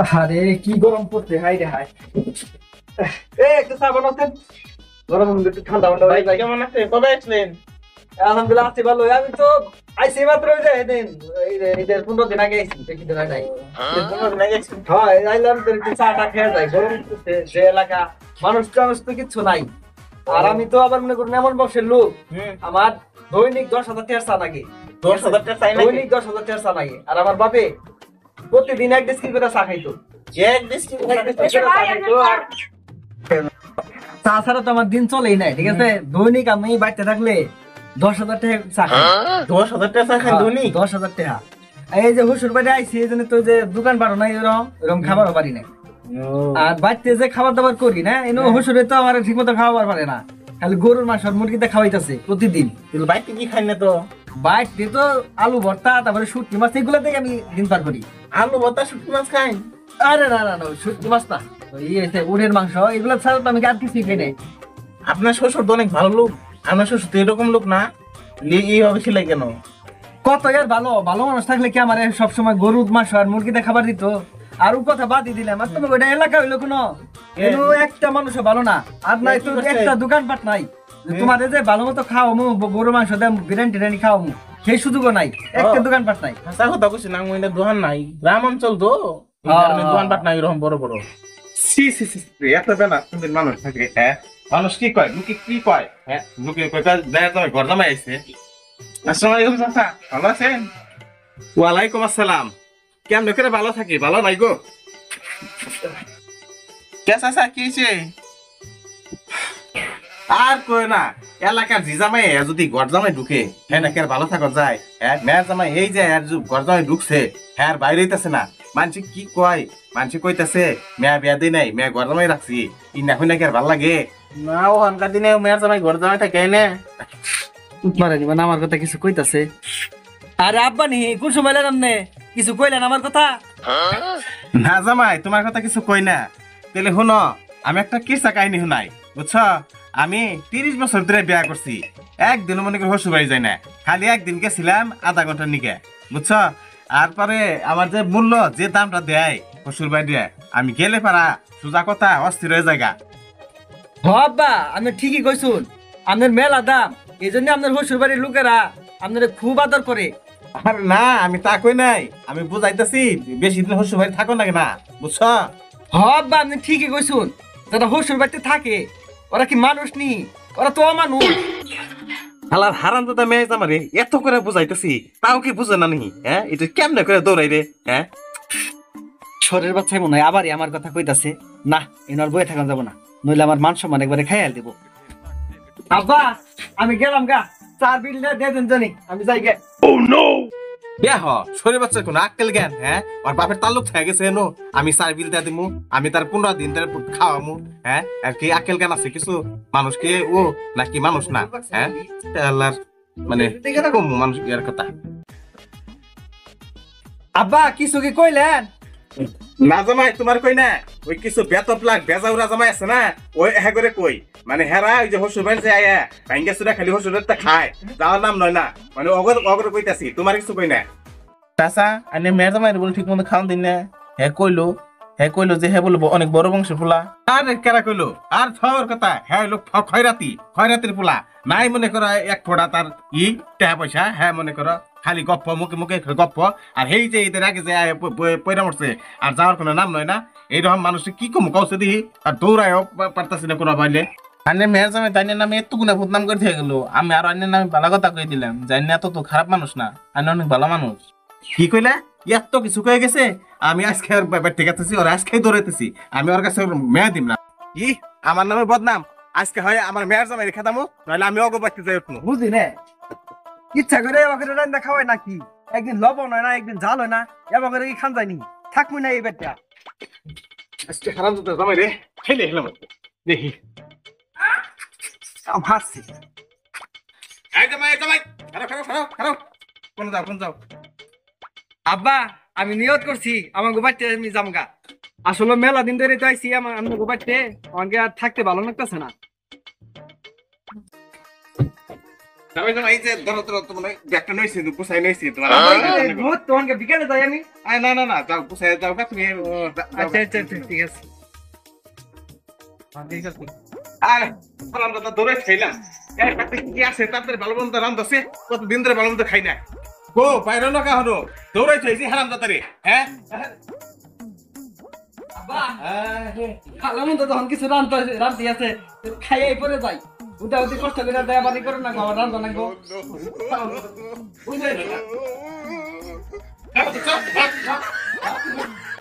আরে কি গরম পড়ছে, হাই রে হাই। একটু চা বানাতেন, গরম একটু ঠান্ডা ঠান্ডা হয়ে যায়। কেমন আছে? কবে আসলেন? আলহামদুলিল্লাহ আছি ভালো। আমি তো আইসি মাত্র ওই যে এদিন ঈদের 15 দিন আগে আইসি, বেশি দিন হয় নাই। হয় আইলাম তো একটু চাটা খেয়ে যাই, গরম পড়ছে যে এলাকা, মানুষ টানুষ তো কিচ্ছু নাই। আর আমি তো আবার মনে করুন এমন বংশের লোক, আমার দৈনিক 10,000 টাকার চা লাগে। 10,000 টাকা চাই নাকি? দৈনিক 10,000 টাকার চা লাগে। আর আমার বাপে প্রতিদিন এক ডিস্কিট করে চা খাইতো। এক ডিস্ট্রিক্ট তাছাড়া তো আমার দিন চলেই নাই, ঠিক আছে। দৈনিক আমি বাড়িতে থাকলে 10,000 টাকা চা খাই। 10,000 টাকা চা খান ধনী? 10,000 টাকা। এই যে হুসুর বাড়ি আইসি, এই জন্য তো যে দোকান পারো নাই, এরকম খাবারও পারি না। আর বাড়িতে যে খাবার দাবার করি না, এনে হুসুরে তো আমার ঠিক মতো খাওয়াবার পারে না, খালি গরুর মাংস আর মুরগিতে খাওয়াইতেছে প্রতিদিন। বাইতে কি খাই না তো? বাড়িতে তো আলু ভর্তা, তারপরে শুটকি মাছ, এগুলো থেকে আমি দিন পার করি। আলু ভর্তা শুটকি মাছ খাই? আরে না না না, শুটকি মাছ না, উটের মাংস, এগুলো ছাড়া তো আমি আর কিছুই খাই নাই। আপনার শ্বশুর তো অনেক ভালো লোক। আপনার শ্বশুর তো এরকম লোক না, এইভাবে ছিল কেন? কত আর ভালো ভালো মানুষ থাকলে কি আমার সবসময় গরুর মাংস আর মুরগিতে খাবার দিত? আর ও কথা বাদই দিলাম। আর তোমার ওইটা এলাকা হইলো কোনো একটা মানুষও ভালো না, আর নাই তো একটা দোকানপাট নাই তোমার যে ভালো মতো খাওয়ামু, গরু মাংস দেম, বিরিয়ানি টিরিয়ানি খাওয়ামু, সেই সুযোগও নাই, একটা দোকানপাট নাই। হাসা কথা কইছি না, আমি দোকান নাই, গ্রাম অঞ্চল তো, এই কারণে দোকানপাট নাই এরকম বড় বড়। সি সি সি সি, এত বেলা সুন্দর মানুষ থাকে। হ্যাঁ, মানুষ কি কয়, লোকে কি কয়? হ্যাঁ, লোকে কয় দেখা তোমার ঘর জামাই আইছে। আসসালামু আলাইকুম চাচা, ভালো আছেন? ওয়ালাইকুম আসসালাম। কেমন করে ভালো থাকি? ভালো নাই গো। কে চাচা, কি হয়েছে? আর কয় না, এলাকার জি জামাই যদি ঘর জামাই ঢুকে, হ্যাঁ নাকি আর ভালো থাকা যায়? হ্যাঁ, মেয়ের জামাই এই যে ঘর জামাই ঢুকছে, হ্যাঁ আর বাইরে হইতেছে না। মানুষ কি কয়? মানুষ কইতাছে মেয়া বিয়া দিই নাই, মেয়া ঘর জামাই রাখছি, ই না হই নাকি আর ভাল লাগে? না, ওখানকার দিনে মেয়ের জামাই ঘর জামাই থাকে না। মারা নিবা না, আমার কথা কিছু কইতাছে। আরে আব্বা নি কোন সময় এলেন আপনি? কিছু কইলেন আমার কথা? না জামাই, তোমার কথা কিছু কই না। তাহলে শুনো, আমি একটা কিসা কাহিনী শুনাই, বুঝছো? আমি 30 বছর ধরে বিয়া করছি, একদিন মনে করি শ্বশুর বাড়ি যাই না, খালি একদিন গেছিলাম আধা ঘন্টার নিকে, বুঝছো? আর পরে আমার যে মূল্য, যে দামটা দেয় শ্বশুর বাড়ি দিয়ে, আমি গেলে পারা সোজা কথা অস্থির হয়ে জায়গা। হ আব্বা, আপনি ঠিকই কইছুন, আপনার মেলা দাম, এই জন্য আপনার শ্বশুর বাড়ির লোকেরা আপনার খুব আদর করে। আর না, আমি তা কই নাই, আমি বুঝাইতেছি বেশি দিন শ্বশুর বাড়ি থাকো নাকি না, বুঝছো? হ আব্বা, আপনি ঠিকই কইছুন, যারা শ্বশুর বাড়িতে থাকে ওরা কি মানুষ নি? ওরা তো অমানুষ। হালার হারান দাদা মেয়ে আমারে এত করে বুঝাইতেছি, তাও কি বুঝে না নি? হ্যাঁ, এটা কেমনে করে দৌড়াই রে? হ্যাঁ, শরীর বাচ্চাই মনে হয় আবারই আমার কথা কইতাছে। না, এনার বয়ে থাকা যাব না, নইলে আমার মান সম্মান একবারে খাইয়াল দেব। আব্বা, আমি গেলাম গা, 4 বিল দিয়ে দেন জানি, আমি যাই গে। বিয়া হ শরীর বাচ্চার কোনো আক্কেল জ্ঞান? হ্যাঁ, আর বাপের তাল্লুক থেকে গেছে এনো, আমি 4 বিল দিয়ে দিমু, আমি তার 15 দিন ধরে খাওয়ামু। হ্যাঁ, আর কি আক্কেল জ্ঞান আছে কিছু? মানুষ কি ও নাকি মানুষ না? হ্যাঁ, আল্লাহর মানে কম মানুষ ইয়ার কথা। আব্বা কিছু কি কইলেন? না জামাই, তোমার কই না, ওই কিছু বেতপ লাগ বেজাউরা জামাই আছে না, ওই হ্যাঁ করে কই, মানে হেরা ওই যে শ্বশুর বাড়ি যে আয়া ভাঙ্গা চুরা খালি শ্বশুর বাড়িতে খায়, যাওয়ার নাম নয় না, মানে অগর অগর কইতাছি, তোমার কিছু কই না। চাচা, আনে মেয়ের জামাই বলে ঠিক মতো খাওয়ান দিন না। হ্যাঁ কইলো যে হ্যাঁ বলবো অনেক বড় বংশের ফুলা। আর কেরা কইলো? আর খাওয়ার কথা, হ্যাঁ লোক খয়রাতির পোলা, নাই মনে করো এক ফোড়া তার টাকা পয়সা, হ্যাঁ মনে করো খালি গপ্প, মুখে মুখে গপ্প, আর এই যে এদের আগে যে পয়রা মরছে আর যাওয়ার কোনো নাম নয় না, এইরকম মানুষ কি কম কৌছে দিই, আর দৌড়ায়ও পারতাছি না কোনো বাইলে। আনে মেয়ের জামাই তাইনের নামে এত গুণা বদনাম করে থেকে গেল, আমি আর অন্যের নামে ভালো কথা কই দিলাম, জানি না তো খারাপ মানুষ না, আনে অনেক ভালো মানুষ। কি কইলা? এত কিছু কয়ে গেছে, আমি আজকে ওর ব্যাপার ঠিক আছে, ওর আজকে দৌড়াইতেছি, আমি ওর কাছে মেয়া দিম না। কি আমার নামে বদনাম? আজকে হয় আমার মেয়ের জামাই রেখা দামো, নাহলে আমি অগবাইতে যাই উঠবো। বুঝলি না, ইচ্ছা করে আমাকে রান্না খাওয়াই নাকি? একদিন লবণ হয় না, একদিন ঝাল হয় না, এবার করে কি খান যায়নি, থাকবি না এই বেটা। আজকে হারাম তো জামাই রে, খেলে এলাম দেখি। হাসছি। এই জামাই, জামাই, খারাপ খারাপ খারাপ খারাপ, কোন যাও। আব্বা, আমি নিয়ত করছি আমার গোবাইতে আমি যামগা। আসলে মেলা দিন ধরে তো আইছি আমার গোবাইতে, আমাকে আর থাকতে ভালো লাগতেছে না। জামাই জামাই এই যে ধরো ধরো তোমার ব্যাগটা নইছি পুষাই নইছি তোমার ভূত তোমাকে বিকেলে যাই আমি। না না না যাও পুষাই যাও কা তুমি আচ্ছা আচ্ছা আচ্ছা, ঠিক আছে। আরে আমরা তো দৌড়ে খাইলাম এই পাতে কি আছে তাদের ভালো মন্দ রান্ধছে কতদিন ধরে ভালো মন্দ খাই না গো বাইরে না কাহনো দৌড়াই খাইছি হারাম দাতারে হ্যাঁ আব্বা ভালো মন্দ তখন কিছু রান্তি আছে, খাইয়াই পরে যাই। উদা উদি কষ্ট করে দেয়া বাড়ি করে না খাওয়া রান্ধা নাকবো। বুঝলে না